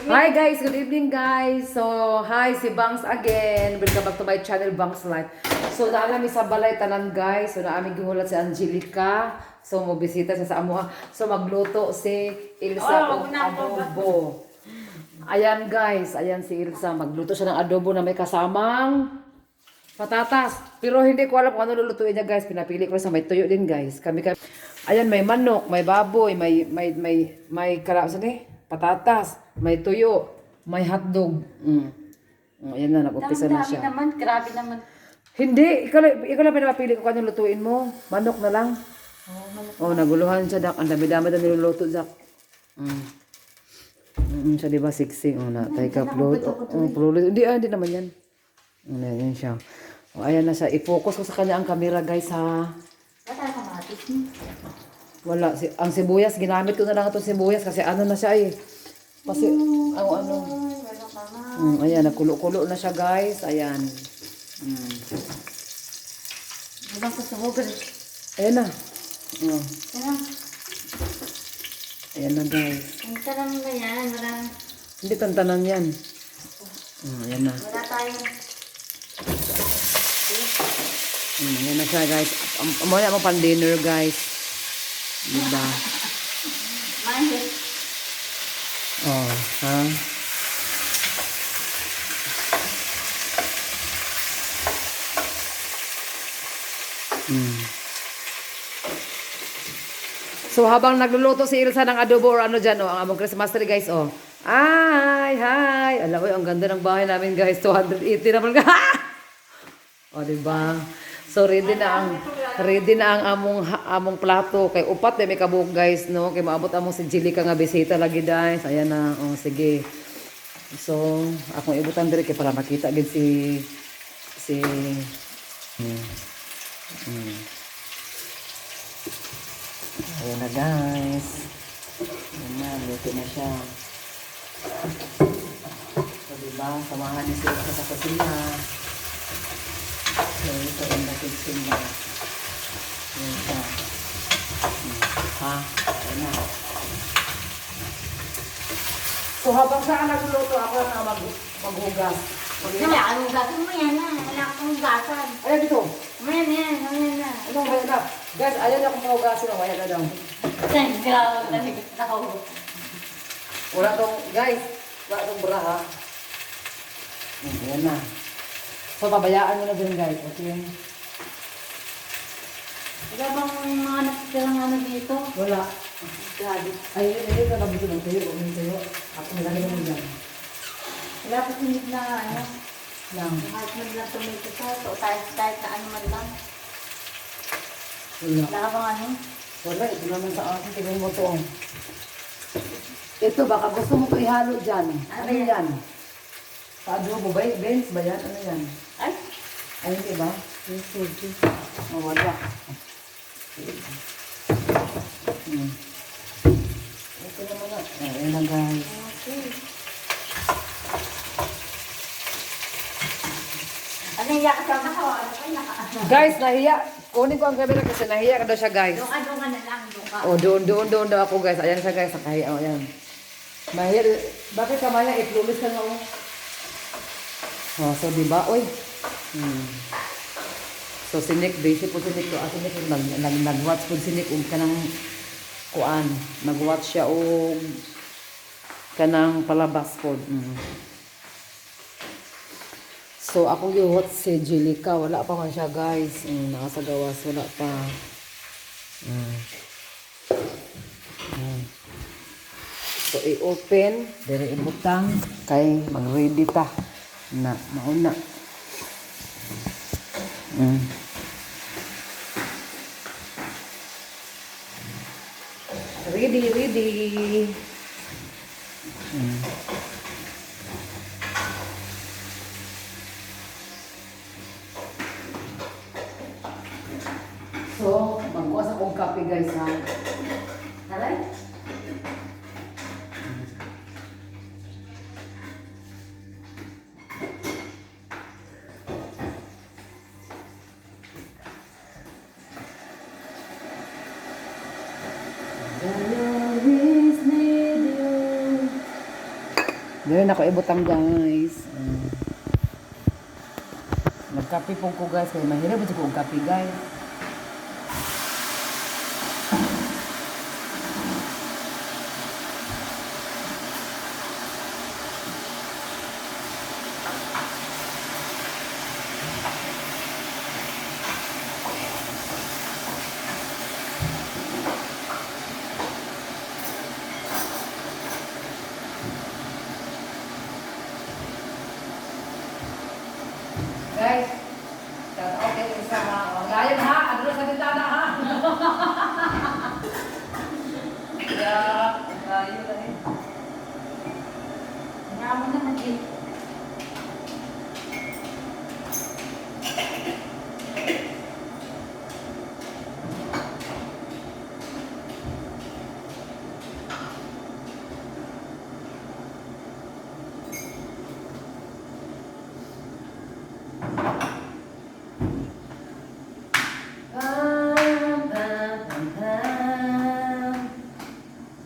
Hi guys, good evening guys. So, hi si Bangs again. Welcome back to my channel Bangs Life. So, naami sa balay tanan guys. So, naami gihulat si Angelica. So, mo bisita siya sa amuha. So, magluto si Ilsa ng adobo. Ayan guys, ayan si Ilsa. Magluto siya ng adobo na may kasamang patatas. Pero hindi ko alam kung ano lulutuin niya guys. Pinapili ko sa may tuyo din guys. Ayan, may manok, may baboy, may patatas, may tuyo, may hotdog. Ayan na, nag-umpisa na siya. Dami naman, grabe naman. Hindi, ikaw lang pinapili ko kung anong lutuin mo. Manok na lang. Oh, naguluhan siya, Dak. Ang dami-dami na niluluto, Dak. Siya, di ba, sexy? Oh, na, tayo ka, upload. Hindi naman yan. Ayan siya. Oh, ayan na siya. I-focus ko sa kanya ang camera, guys, ha. Wala. Ang sibuyas, ginamit ko na lang itong sibuyas kasi ano na siya eh. Kasi, ayan, nagkulo-kulo na siya guys. Ayan. Ibang susuhugan. Ayan na. Ayan na guys. Ang tanong na yan, Hindi tantanan yan. Ayan na. wala tayong... Ayan na siya guys. Mamaya mo pan dinner guys. Diba? Mahit. Oh, ha? So habang nagluluto si Ilsa ng adobo or ano dyan, ang among Christmas tree guys, Ay, hi! Alam mo, ang ganda ng bahay namin guys, 280 naman ka. Diba? So ready na ang among plato kay upat may kabuok guys no kay maabot among si Jilica nga bisita lagi guys. Ayan na. Sige. So akong ibutan diri kay para makita gid si Ayan na guys. Ayan na, luto na siya. So diba, samahan niyo sila sa kusina. So, ito ang nakiksin na. Ayan siya. Ha? Ayan na. So, habang saan nagluto, ako na maghugas. Wala, anong gasan mo yan na? Wala akong gasan. Ayan dito. Ayan na. Anong bayan na? Guys, ayan akong mahugasin na. Ayan na daw. Grabe na higit na ako. Wala tong, guys, wala tong bra ha. Ayan na. So, pabayaan mo na dyan guys. Okay. Wala bang mga nasitirang ano dito? Wala. Grabe. Ay, hindi ka nabuto ng tayo. Huwag yung tayo. Ako nilagay mo dyan. Wala pa sinig na ano. Lang. Kahit man lang tomato sauce o kahit na ano man lang. Wala. Wala bang ano? Wala. Ito naman sa akin. Tingnan mo to. Ito, baka gusto mo ito ihalo dyan. Ano yan? Sa adobo ba? Beans ba yan? Ano yan? Ay! Ay, hindi ba? Wala. Ito naman na. Ayan na guys. Okay. Ano yung kasama ko? Ano pa yung Guys, nahiya. Kunin ko ang camera kasi nahiya ka daw siya guys. Doon ka na lang. Doon daw ako guys. Ayan siya guys. Nakahiya. Ayan. Mahiya. Bakit ka maya? Iplulis ka nga ako. So diba? Uy. So si Nick, basic po si Nick. Si Nick nag-watch po si Nick kanang kuan. Nag-watch siya o kanang palabas po. So ako yung si Jilica. Wala pa man siya guys. Nakasagawas. Wala pa. So i-open. Dari ibutang. Kay mag-ready ta. Mauna. Ready. So, magkuha sa kong kape guys ha. Aray? Dili na ko ibutang guys. Nagkape po ko guys. Kaya mahirap po ko kape guys. Guys, shout out kayo sa mga layan ha. Ano sa bintana ha? Yeah, layo na eh. Nga mo naman eh.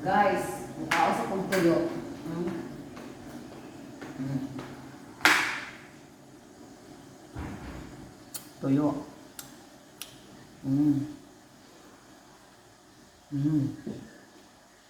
Guys, mukha sa kong tuyo. Tuyo. Mm. Mm.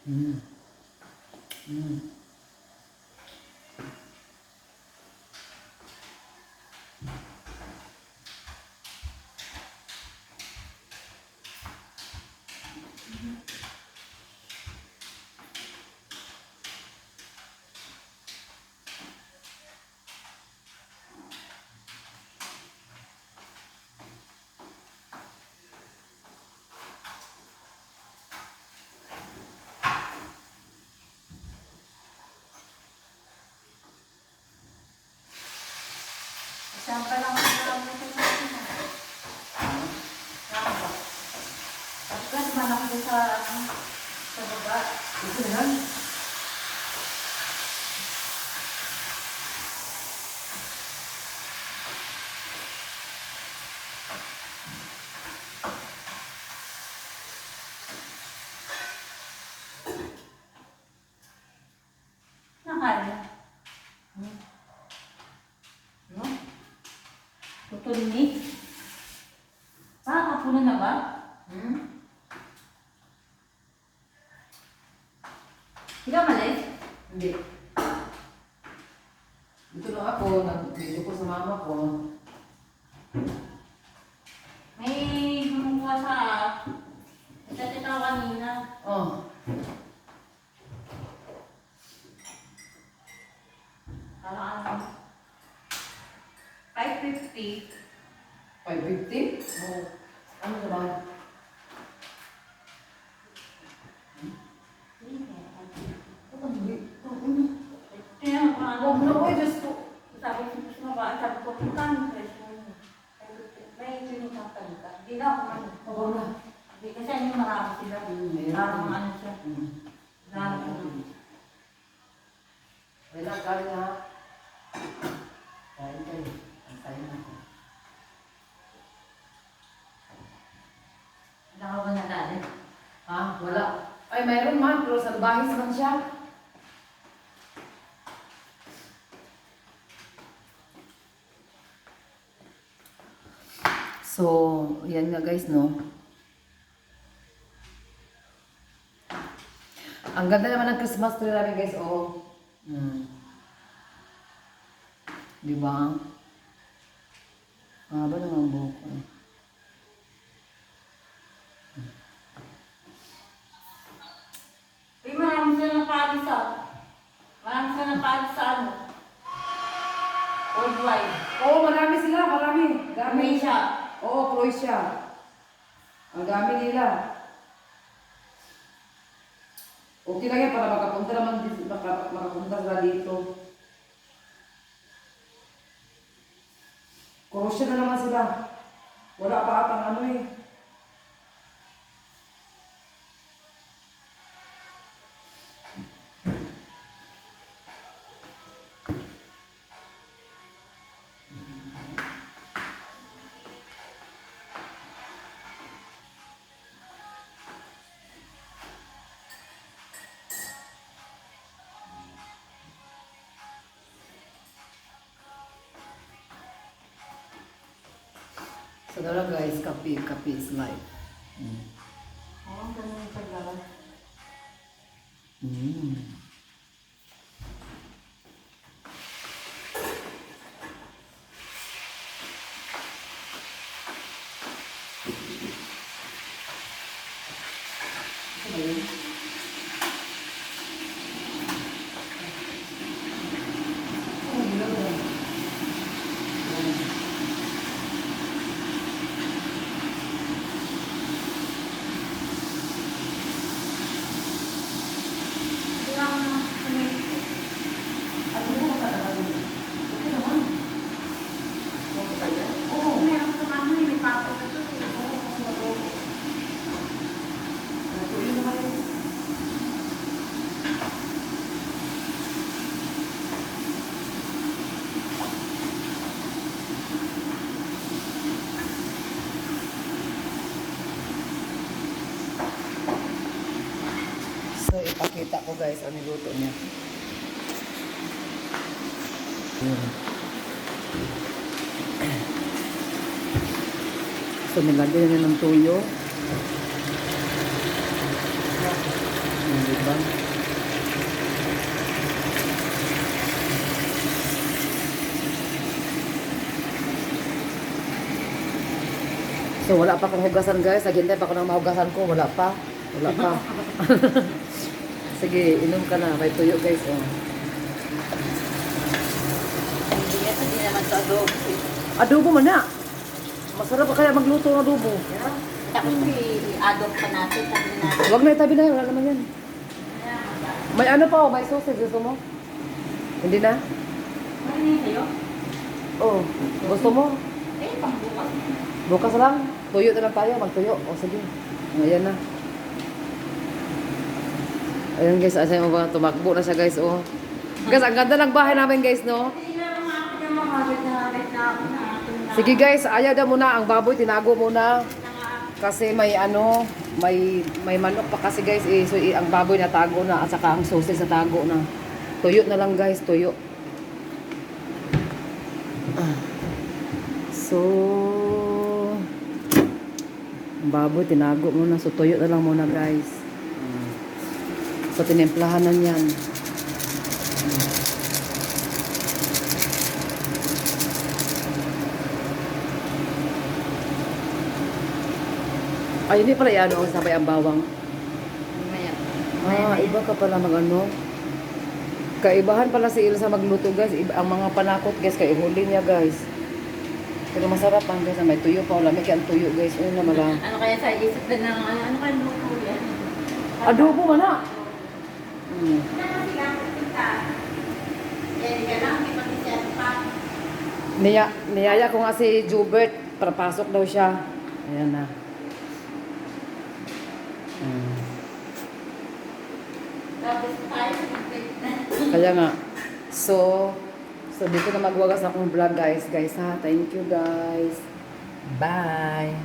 Mm. Mm. Saan pa lang ako naman ito natin ha? Saan ba? Tapos man ako doon sa baba. Ito na lang. Nakala. No? Tutuloy. Kapunan na ba? Hindi ka malis? Hindi. Dito lang ako, nag-video ko sa mama ko. May kumukuha sa tita kanina. Oh, Parang ano? 550. 550? Oh, ano na ba? Ito ang bili. Kaya ano? Huwag na ko, Diyos ko. Sabi ko, pagkano presyo mo? May pinitapan ka. Hindi na ako ano. Huwag na. Hindi kasi ano marami sila. Parang ano siya. Marami. Wala, kain na. Kain kayo. Ang sayo na ko. Wala ka ba nadali? Ha? Wala. Ay, mayroon man, pero sa bahis man siya. So, yan nga guys, no? Ang ganda naman ng Christmas tree namin guys, oh. Di ba? Ang haba ng buhok ko. Uy, marami sila napalis ah. Marami sila napalis sa ano. Worldwide. Oo, marami sila, marami. Dami. Croatia. Oo, Croatia. Ang dami nila. Okay lang yan para makapunta naman makapunta sila dito. Croatia na naman sila. Wala pa atang ano eh. Dala guys, kape is life. Oo, ganun yung paglalas. Mm. Hindi ako naman kumikita. Ano mo ka talaga? Okay naman. Okay ka yan? Oo, meron sa kami, may pato na to. Oo. Natuloy naman yun. So, ipakita ko guys ang niluto niya. So, nilagyan niya ng tuyo. Diba? So, wala pa akong hugasan guys. Naghintay pa ako ng mahugasan ko. Wala pa. Wala pa. Sige, inom ka na. May tuyo guys. Oh. Hindi naman sa adobo. Adobo man na. Masarap pa kaya magluto ng adobo. Tapos i-adopt pa natin, sabi natin. Huwag na itabi na. Wala naman yan. May ano pa oh. May sausage. Gusto mo? Hindi na? Ano yun kayo? Oh. Gusto mo? Eh, pangbukas. Bukas lang. Tuyo na lang tayo. Magtuyo. O sige. Ayan na. Ayan guys. Asya mo ba? Tumakbo na siya guys. Oh. Guys, ang ganda ng bahay namin guys, no? Hindi na lang ako yung makabit na ako na akin na. Sige guys, ayaw na muna. Ang baboy, tinago muna. Kasi may ano, may manok pa kasi guys. Eh, so, ang baboy na tago na. At saka ang sausage na tago na. Tuyo na lang guys, tuyo. So, ang baboy, tinago muna. So, tuyo na lang muna guys. So, tinimplahan na yan. Ay, hindi pala yan, oh, sabay ang bawang. Ah, iba ka pala mag-ano. Kaibahan pala si Ilsa magluto, guys. Ang mga panakot, guys, kay huli niya, guys. Pero masarap ang guys. May tuyo pa. Lamig ang tuyo, guys. Ano na mala. Ano kaya sa isip din ng ano kaya luto yan? Adobo man na. Hmm. Ano sila pupunta? Eh, di ka lang, may pati siya pa. Niyaya ko nga si Jubert. Para pasok daw siya. Ayan na. Hmm. Tapos tayo, complete na. Kaya nga. So dito na magwagas akong vlog, guys. Guys, ha. Thank you, guys. Bye.